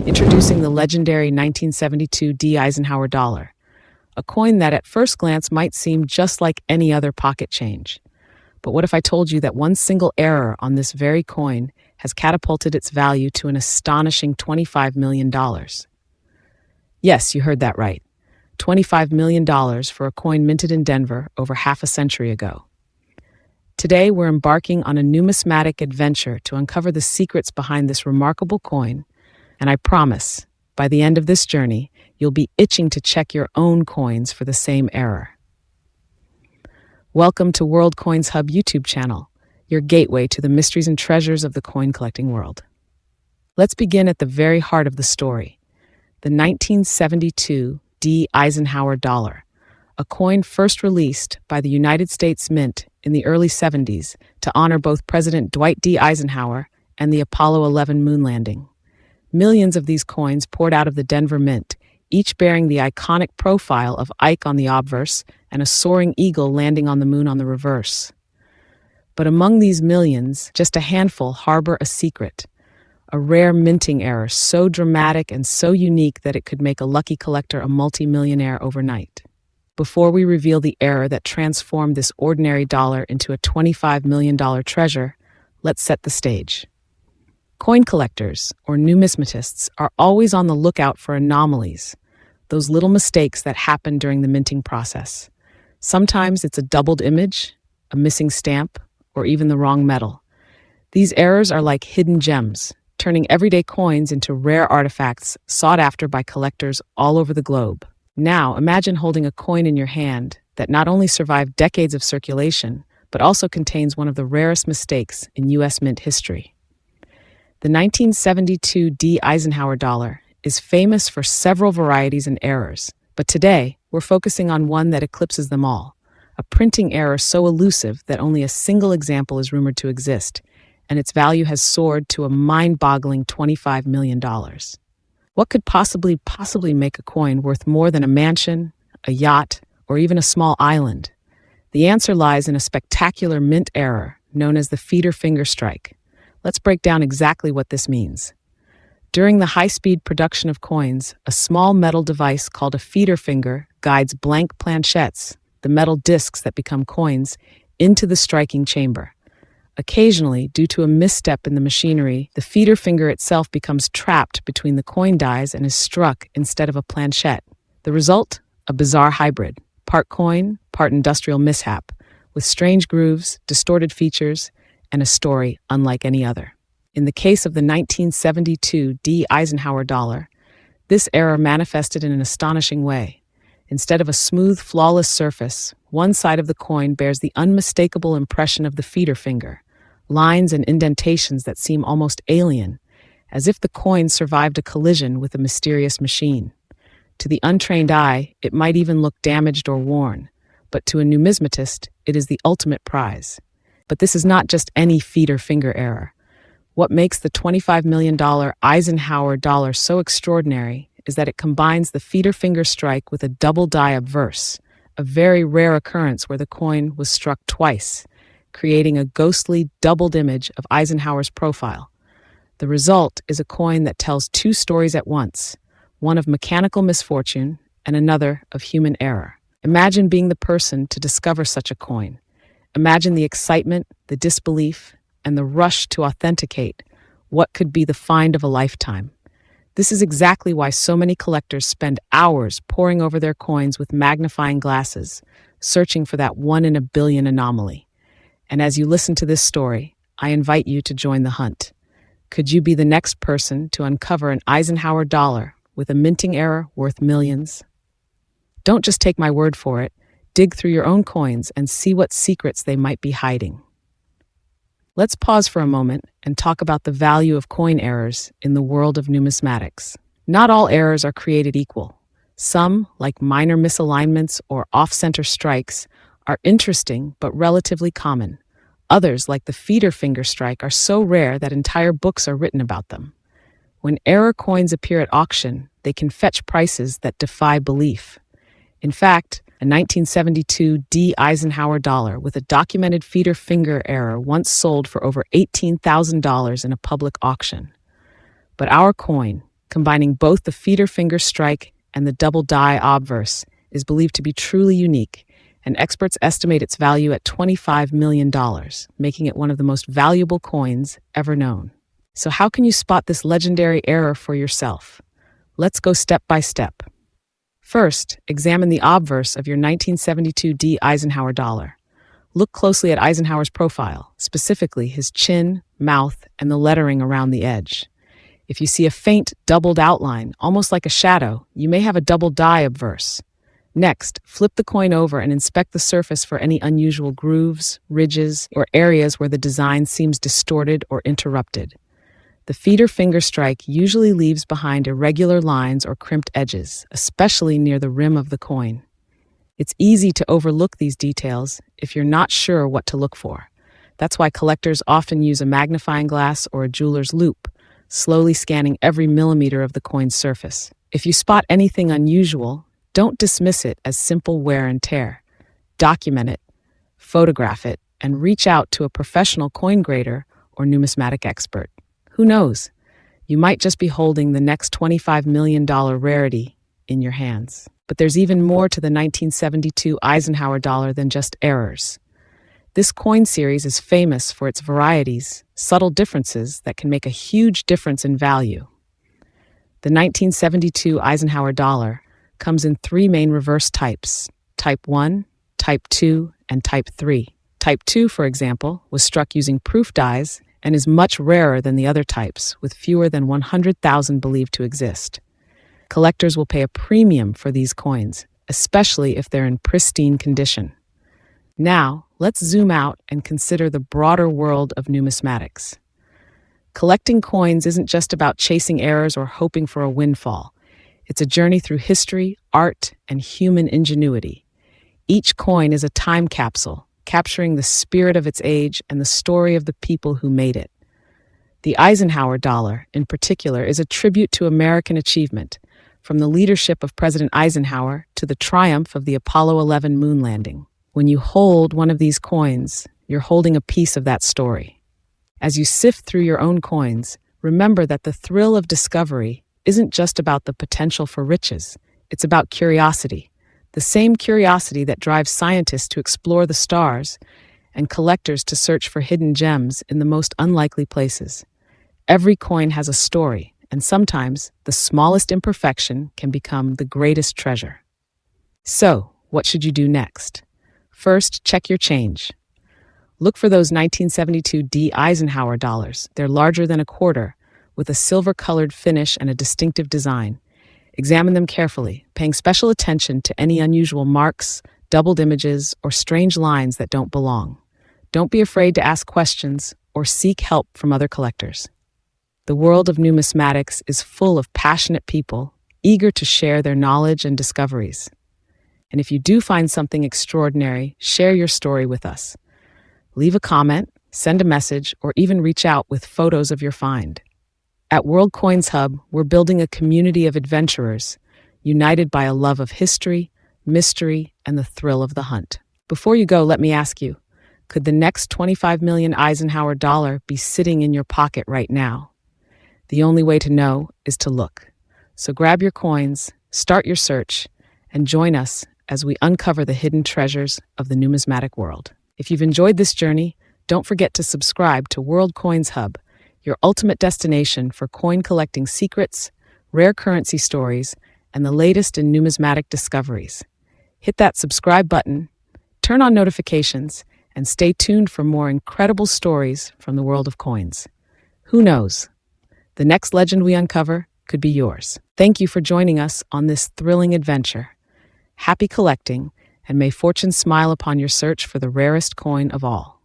Introducing the legendary 1972 D. Eisenhower dollar, a coin that at first glance might seem just like any other pocket change. But what if I told you that one single error on this very coin has catapulted its value to an astonishing $25 million? Yes, you heard that right. $25 million for a coin minted in Denver over half a century ago. Today, we're embarking on a numismatic adventure to uncover the secrets behind this remarkable coin, and I promise, by the end of this journey, you'll be itching to check your own coins for the same error. Welcome to World Coins Hub YouTube channel, your gateway to the mysteries and treasures of the coin collecting world. Let's begin at the very heart of the story, the 1972 D. Eisenhower dollar, a coin first released by the United States Mint in the early 70s to honor both President Dwight D. Eisenhower and the Apollo 11 moon landing. Millions of these coins poured out of the Denver Mint, each bearing the iconic profile of Ike on the obverse and a soaring eagle landing on the moon on the reverse. But among these millions, just a handful harbor a secret, a rare minting error so dramatic and so unique that it could make a lucky collector a multi-millionaire overnight. Before we reveal the error that transformed this ordinary dollar into a $25 million treasure, let's set the stage. Coin collectors, or numismatists, are always on the lookout for anomalies, those little mistakes that happen during the minting process. Sometimes it's a doubled image, a missing stamp, or even the wrong metal. These errors are like hidden gems, turning everyday coins into rare artifacts sought after by collectors all over the globe. Now, imagine holding a coin in your hand that not only survived decades of circulation, but also contains one of the rarest mistakes in U.S. Mint history. The 1972 D. Eisenhower dollar is famous for several varieties and errors, but today we're focusing on one that eclipses them all, a printing error so elusive that only a single example is rumored to exist, and its value has soared to a mind-boggling $25 million. What could possibly make a coin worth more than a mansion, a yacht, or even a small island? The answer lies in a spectacular mint error known as the feeder finger strike. Let's break down exactly what this means. During the high-speed production of coins, a small metal device called a feeder finger guides blank planchettes, the metal discs that become coins, into the striking chamber. Occasionally, due to a misstep in the machinery, the feeder finger itself becomes trapped between the coin dies and is struck instead of a planchette. The result? A bizarre hybrid, part coin, part industrial mishap, with strange grooves, distorted features, and a story unlike any other. In the case of the 1972 D. Eisenhower dollar, this error manifested in an astonishing way. Instead of a smooth, flawless surface, one side of the coin bears the unmistakable impression of the feeder finger, lines and indentations that seem almost alien, as if the coin survived a collision with a mysterious machine. To the untrained eye, it might even look damaged or worn, but to a numismatist, it is the ultimate prize. But this is not just any feeder finger error. What makes the $25 million Eisenhower dollar so extraordinary is that it combines the feeder finger strike with a double die obverse, a very rare occurrence where the coin was struck twice, creating a ghostly doubled image of Eisenhower's profile. The result is a coin that tells two stories at once, one of mechanical misfortune and another of human error. Imagine being the person to discover such a coin. Imagine the excitement, the disbelief, and the rush to authenticate what could be the find of a lifetime. This is exactly why so many collectors spend hours poring over their coins with magnifying glasses, searching for that 1 in a billion anomaly. And as you listen to this story, I invite you to join the hunt. Could you be the next person to uncover an Eisenhower dollar with a minting error worth millions? Don't just take my word for it. Dig through your own coins and see what secrets they might be hiding. Let's pause for a moment and talk about the value of coin errors in the world of numismatics. Not all errors are created equal. Some, like minor misalignments or off-center strikes, are interesting but relatively common. Others, like the feeder finger strike, are so rare that entire books are written about them. When error coins appear at auction, they can fetch prices that defy belief. In fact, a 1972 D. Eisenhower dollar with a documented feeder finger error once sold for over $18,000 in a public auction. But our coin, combining both the feeder finger strike and the double die obverse, is believed to be truly unique, and experts estimate its value at $25 million, making it one of the most valuable coins ever known. So how can you spot this legendary error for yourself? Let's go step by step. First, examine the obverse of your 1972 D Eisenhower dollar. Look closely at Eisenhower's profile, specifically his chin, mouth, and the lettering around the edge. If you see a faint, doubled outline, almost like a shadow, you may have a double die obverse. Next, flip the coin over and inspect the surface for any unusual grooves, ridges, or areas where the design seems distorted or interrupted. The feeder finger strike usually leaves behind irregular lines or crimped edges, especially near the rim of the coin. It's easy to overlook these details if you're not sure what to look for. That's why collectors often use a magnifying glass or a jeweler's loupe, slowly scanning every millimeter of the coin's surface. If you spot anything unusual, don't dismiss it as simple wear and tear. Document it, photograph it, and reach out to a professional coin grader or numismatic expert. Who knows? You might just be holding the next $25 million rarity in your hands. But there's even more to the 1972 Eisenhower dollar than just errors. This coin series is famous for its varieties, subtle differences that can make a huge difference in value. The 1972 Eisenhower dollar comes in three main reverse types: Type 1, Type 2, and Type 3. Type 2, for example, was struck using proof dies and is much rarer than the other types, with fewer than 100,000 believed to exist. Collectors will pay a premium for these coins, especially if they're in pristine condition. Now, let's zoom out and consider the broader world of numismatics. Collecting coins isn't just about chasing errors or hoping for a windfall. It's a journey through history, art, and human ingenuity. Each coin is a time capsule, capturing the spirit of its age and the story of the people who made it. The Eisenhower dollar, in particular, is a tribute to American achievement, from the leadership of President Eisenhower to the triumph of the Apollo 11 moon landing. When you hold one of these coins, you're holding a piece of that story. As you sift through your own coins, remember that the thrill of discovery isn't just about the potential for riches. It's about curiosity, the same curiosity that drives scientists to explore the stars and collectors to search for hidden gems in the most unlikely places. Every coin has a story, and sometimes the smallest imperfection can become the greatest treasure. So, what should you do next? First, check your change. Look for those 1972 D Eisenhower dollars. They're larger than a quarter, with a silver-colored finish and a distinctive design. Examine them carefully, paying special attention to any unusual marks, doubled images, or strange lines that don't belong. Don't be afraid to ask questions or seek help from other collectors. The world of numismatics is full of passionate people, eager to share their knowledge and discoveries. And if you do find something extraordinary, share your story with us. Leave a comment, send a message, or even reach out with photos of your find. At World Coins Hub, we're building a community of adventurers, united by a love of history, mystery, and the thrill of the hunt. Before you go, let me ask you, could the next 25 million Eisenhower dollar be sitting in your pocket right now? The only way to know is to look. So grab your coins, start your search, and join us as we uncover the hidden treasures of the numismatic world. If you've enjoyed this journey, don't forget to subscribe to World Coins Hub, your ultimate destination for coin collecting secrets, rare currency stories, and the latest in numismatic discoveries. Hit that subscribe button, turn on notifications, and stay tuned for more incredible stories from the world of coins. Who knows? The next legend we uncover could be yours. Thank you for joining us on this thrilling adventure. Happy collecting, and may fortune smile upon your search for the rarest coin of all.